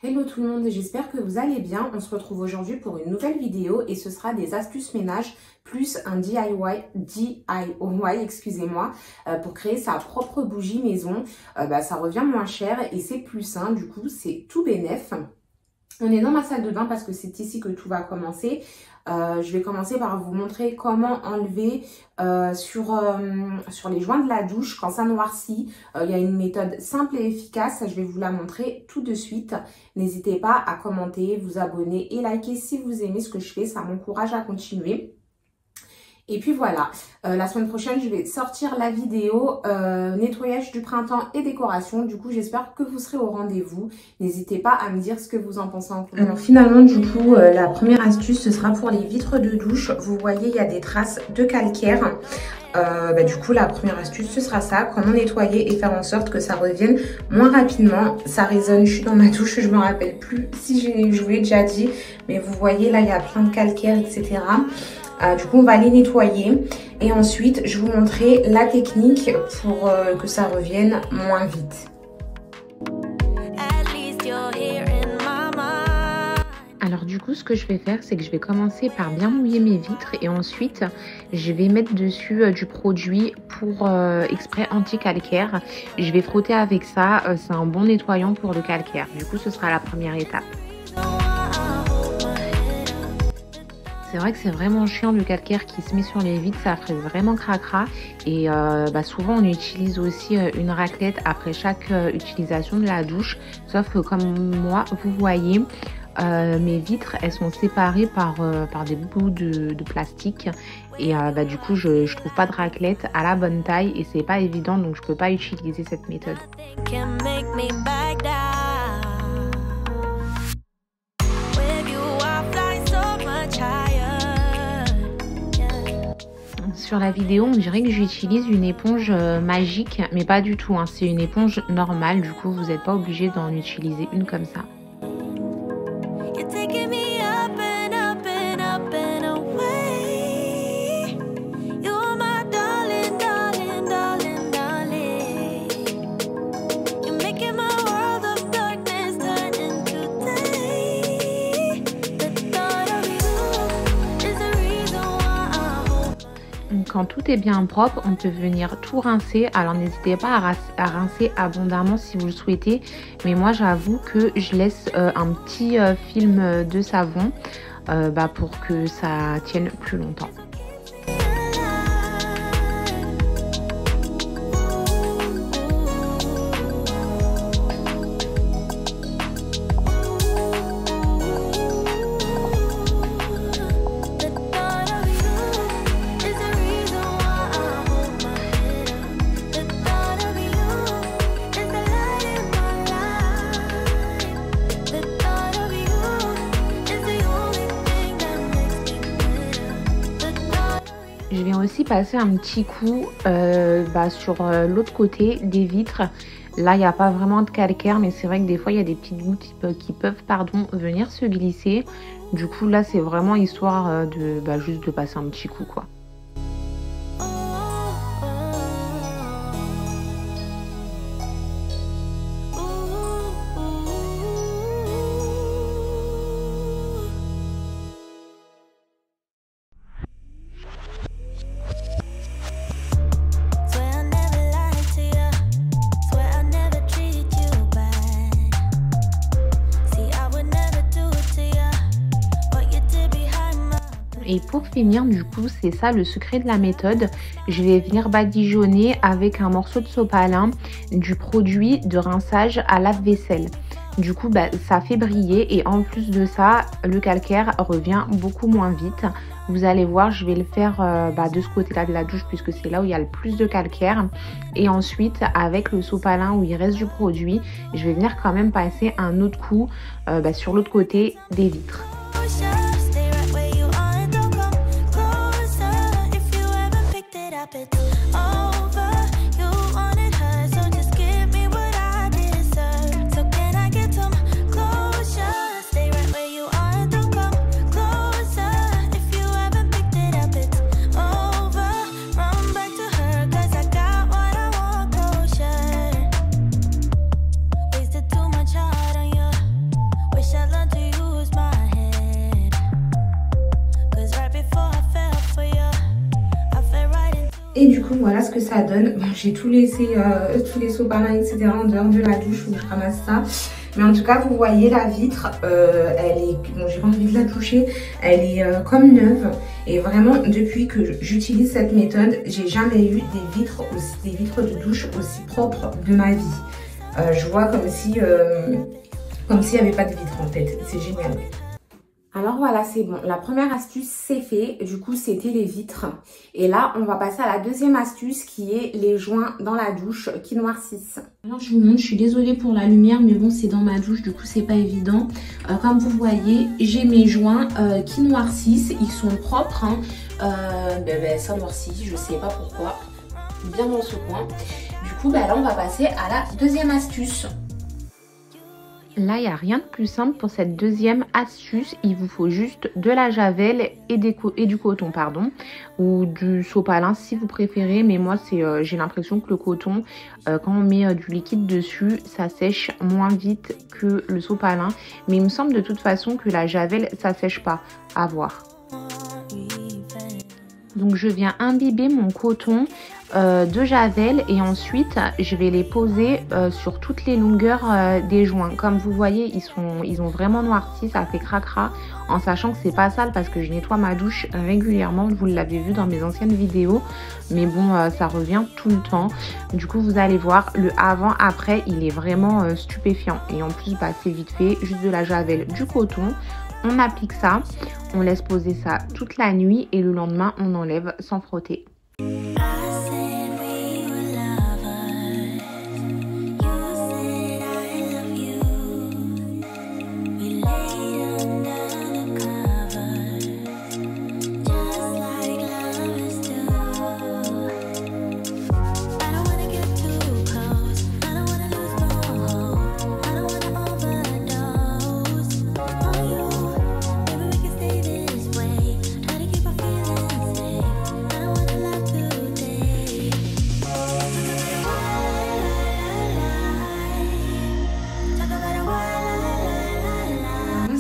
Hello tout le monde, j'espère que vous allez bien. On se retrouve aujourd'hui pour une nouvelle vidéo et ce sera des astuces ménage plus un DIY, excusez-moi, pour créer sa propre bougie maison. Ça revient moins cher et c'est plus sain, du coup c'est tout bénef. On est dans ma salle de bain parce que c'est ici que tout va commencer. Je vais commencer par vous montrer comment enlever sur les joints de la douche quand ça noircit. Il y a une méthode simple et efficace, je vais vous la montrer tout de suite. N'hésitez pas à commenter, vous abonner et liker si vous aimez ce que je fais, ça m'encourage à continuer. Et puis voilà, la semaine prochaine, je vais sortir la vidéo nettoyage du printemps et décoration. Du coup, j'espère que vous serez au rendez-vous. N'hésitez pas à me dire ce que vous en pensez en commentaire. Alors finalement, du coup, la première astuce, ce sera pour les vitres de douche. Vous voyez, il y a des traces de calcaire. Du coup, la première astuce, ce sera ça. Comment nettoyer et faire en sorte que ça revienne moins rapidement. Ça résonne, je suis dans ma douche, je me rappelle plus si je vous l'ai déjà dit. Mais vous voyez, là, il y a plein de calcaire, etc. Du coup, on va les nettoyer et ensuite, je vais vous montrer la technique pour que ça revienne moins vite. Alors du coup, ce que je vais faire, c'est que je vais commencer par bien mouiller mes vitres et ensuite, je vais mettre dessus du produit pour exprès anti-calcaire. Je vais frotter avec ça, c'est un bon nettoyant pour le calcaire. Du coup, ce sera la première étape. C'est vrai que c'est vraiment chiant le calcaire qui se met sur les vitres, ça fait vraiment cracra. Et souvent on utilise aussi une raclette après chaque utilisation de la douche. Sauf que comme moi, vous voyez, mes vitres, elles sont séparées par des bouts de plastique. Et du coup, je trouve pas de raclette à la bonne taille et c'est pas évident, donc je peux pas utiliser cette méthode. Sur la vidéo, on dirait que j'utilise une éponge magique, mais pas du tout, hein. C'est une éponge normale, du coup vous n'êtes pas obligé d'en utiliser une comme ça. Quand tout est bien propre, on peut venir tout rincer. Alors n'hésitez pas à rincer abondamment si vous le souhaitez. Mais moi j'avoue que je laisse un petit film de savon pour que ça tienne plus longtemps. Je vais aussi passer un petit coup sur l'autre côté des vitres. Là, il n'y a pas vraiment de calcaire, mais c'est vrai que des fois, il y a des petites gouttes qui peuvent venir se glisser. Du coup, là, c'est vraiment histoire juste de passer un petit coup, quoi. Et pour finir, du coup, c'est ça le secret de la méthode. Je vais venir badigeonner avec un morceau de sopalin du produit de rinçage à lave-vaisselle. Du coup, ça fait briller et en plus de ça, le calcaire revient beaucoup moins vite. Vous allez voir, je vais le faire de ce côté-là de la douche puisque c'est là où il y a le plus de calcaire. Et ensuite, avec le sopalin où il reste du produit, je vais venir quand même passer un autre coup sur l'autre côté des vitres. Et du coup, voilà ce que ça donne. Bon, j'ai tout laissé, tous les sopalins, etc. en dehors de la douche où je ramasse ça. Mais en tout cas, vous voyez la vitre, elle est, bon, j'ai pas envie de la toucher, elle est comme neuve. Et vraiment, depuis que j'utilise cette méthode, j'ai jamais eu des vitres de douche aussi propres de ma vie. Je vois comme s'il n'y avait pas de vitre en fait. C'est génial. Alors voilà, c'est bon. La première astuce, c'est fait. Du coup, c'était les vitres. Et là, on va passer à la deuxième astuce qui est les joints dans la douche qui noircissent. Alors, je vous montre, je suis désolée pour la lumière, mais bon, c'est dans ma douche, du coup, c'est pas évident. Comme vous voyez, j'ai mes joints qui noircissent. Ils sont propres. Hein. Ça noircit, je sais pas pourquoi. Bien dans ce coin. Du coup, là, on va passer à la deuxième astuce. Là, il n'y a rien de plus simple pour cette deuxième astuce. Il vous faut juste de la javel et du coton, pardon, ou du sopalin si vous préférez. Mais moi, j'ai l'impression que le coton, quand on met du liquide dessus, ça sèche moins vite que le sopalin. Mais il me semble de toute façon que la javel, ça sèche pas. À voir. Donc, je viens imbiber mon coton de javel et ensuite je vais les poser sur toutes les longueurs des joints. Comme vous voyez, ils ont vraiment noirci, ça fait cracra, en sachant que c'est pas sale parce que je nettoie ma douche régulièrement. Vous l'avez vu dans mes anciennes vidéos, mais bon, ça revient tout le temps. Du coup, vous allez voir le avant après, il est vraiment stupéfiant. Et en plus, c'est vite fait, juste de la javel, du coton. On applique ça, on laisse poser ça toute la nuit et le lendemain on enlève sans frotter.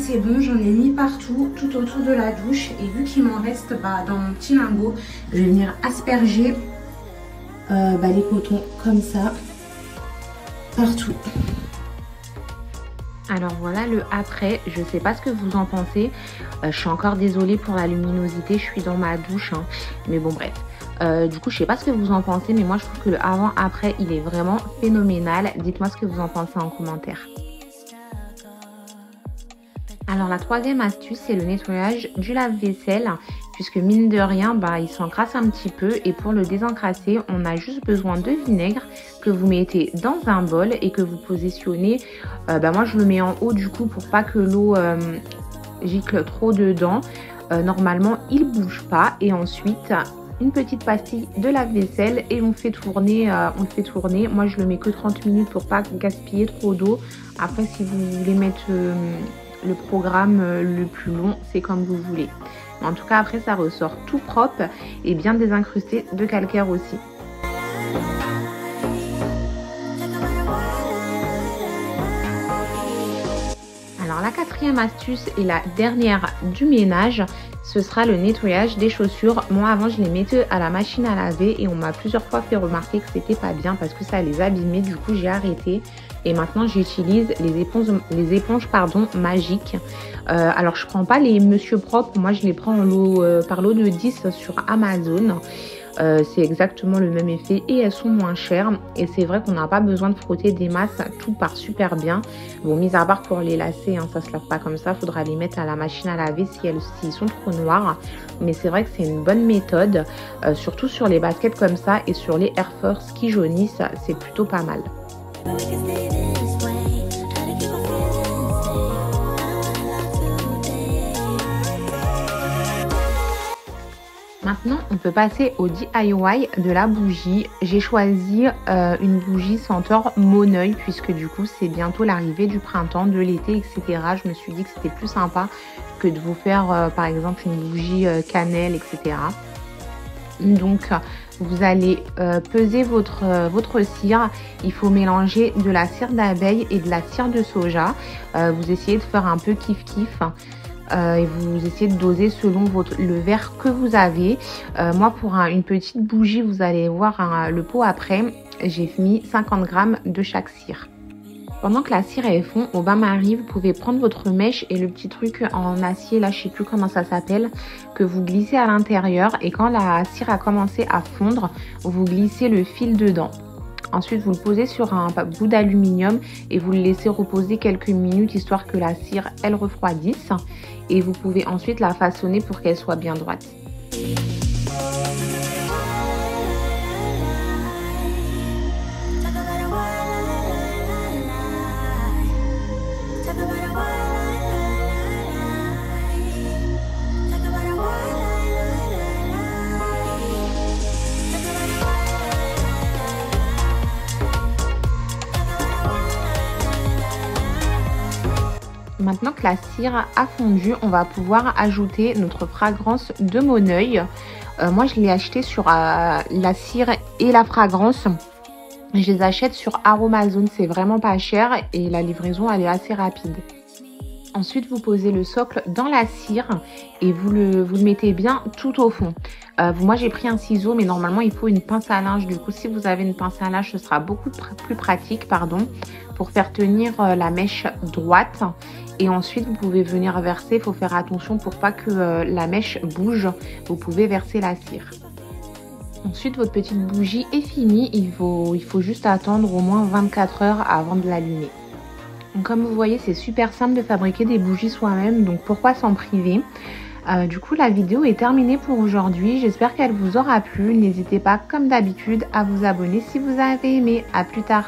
C'est bon, j'en ai mis partout, tout autour de la douche. Et vu qu'il m'en reste dans mon petit lingot, je vais venir asperger les cotons comme ça, partout. Alors voilà le après, je sais pas ce que vous en pensez. Je suis encore désolée pour la luminosité, je suis dans ma douche. Hein. Mais bon bref. Du coup, je sais pas ce que vous en pensez, mais moi je trouve que le avant-après, il est vraiment phénoménal. Dites-moi ce que vous en pensez en commentaire. Alors la troisième astuce, c'est le nettoyage du lave-vaisselle, puisque mine de rien, il s'encrasse un petit peu. Et pour le désencrasser, on a juste besoin de vinaigre que vous mettez dans un bol et que vous positionnez. Moi, je le mets en haut du coup pour pas que l'eau gicle trop dedans. Normalement, il bouge pas. Et ensuite, une petite pastille de lave-vaisselle et on fait tourner. Moi, je le mets que 30 minutes pour pas gaspiller trop d'eau. Après, si vous voulez mettre le programme le plus long, c'est comme vous voulez. En tout cas, après, ça ressort tout propre et bien désincrusté de calcaire aussi. Alors, la quatrième astuce et la dernière du ménage, ce sera le nettoyage des chaussures. Moi, avant, je les mettais à la machine à laver et on m'a plusieurs fois fait remarquer que c'était pas bien parce que ça les abîmait. Du coup, j'ai arrêté. Et maintenant, j'utilise les éponges magiques. Alors, je prends pas les Monsieur Propre. Moi, je les prends par lot de 10 sur Amazon. C'est exactement le même effet et elles sont moins chères. Et c'est vrai qu'on n'a pas besoin de frotter des masses. Tout part super bien. Bon, mis à part pour les lacets, hein, ça se lave pas comme ça. Faudra les mettre à la machine à laver s'ils sont trop noirs. Mais c'est vrai que c'est une bonne méthode. Surtout sur les baskets comme ça et sur les Air Force qui jaunissent. C'est plutôt pas mal. Maintenant, on peut passer au DIY de la bougie. J'ai choisi une bougie senteur Moneuil puisque du coup, c'est bientôt l'arrivée du printemps, de l'été, etc. Je me suis dit que c'était plus sympa que de vous faire, par exemple, une bougie cannelle, etc. Donc, vous allez peser votre cire. Il faut mélanger de la cire d'abeille et de la cire de soja. Vous essayez de faire un peu kiff-kiff. et vous essayez de doser selon le verre que vous avez. Moi, pour une petite bougie, vous allez voir le pot après, j'ai mis 50 g de chaque cire. Pendant que la cire est fond, au bain-marie, vous pouvez prendre votre mèche et le petit truc en acier, là je sais plus comment ça s'appelle, que vous glissez à l'intérieur, et quand la cire a commencé à fondre, vous glissez le fil dedans. Ensuite, vous le posez sur un bout d'aluminium et vous le laissez reposer quelques minutes histoire que la cire, elle refroidisse. Et vous pouvez ensuite la façonner pour qu'elle soit bien droite. Maintenant que la cire a fondu, on va pouvoir ajouter notre fragrance de Mon Oeil. Moi, je l'ai acheté sur la cire et la fragrance. Je les achète sur Aromazone, c'est vraiment pas cher et la livraison, elle est assez rapide. Ensuite, vous posez le socle dans la cire et vous le mettez bien tout au fond. Moi, j'ai pris un ciseau, mais normalement, il faut une pince à linge. Du coup, si vous avez une pince à linge, ce sera beaucoup plus pratique, pour faire tenir la mèche droite. Et ensuite, vous pouvez venir verser. Il faut faire attention pour pas que la mèche bouge. Vous pouvez verser la cire. Ensuite, votre petite bougie est finie. Il faut juste attendre au moins 24 heures avant de l'allumer. Comme vous voyez, c'est super simple de fabriquer des bougies soi-même, donc pourquoi s'en priver? Du coup, la vidéo est terminée pour aujourd'hui. J'espère qu'elle vous aura plu. N'hésitez pas, comme d'habitude, à vous abonner si vous avez aimé. À plus tard.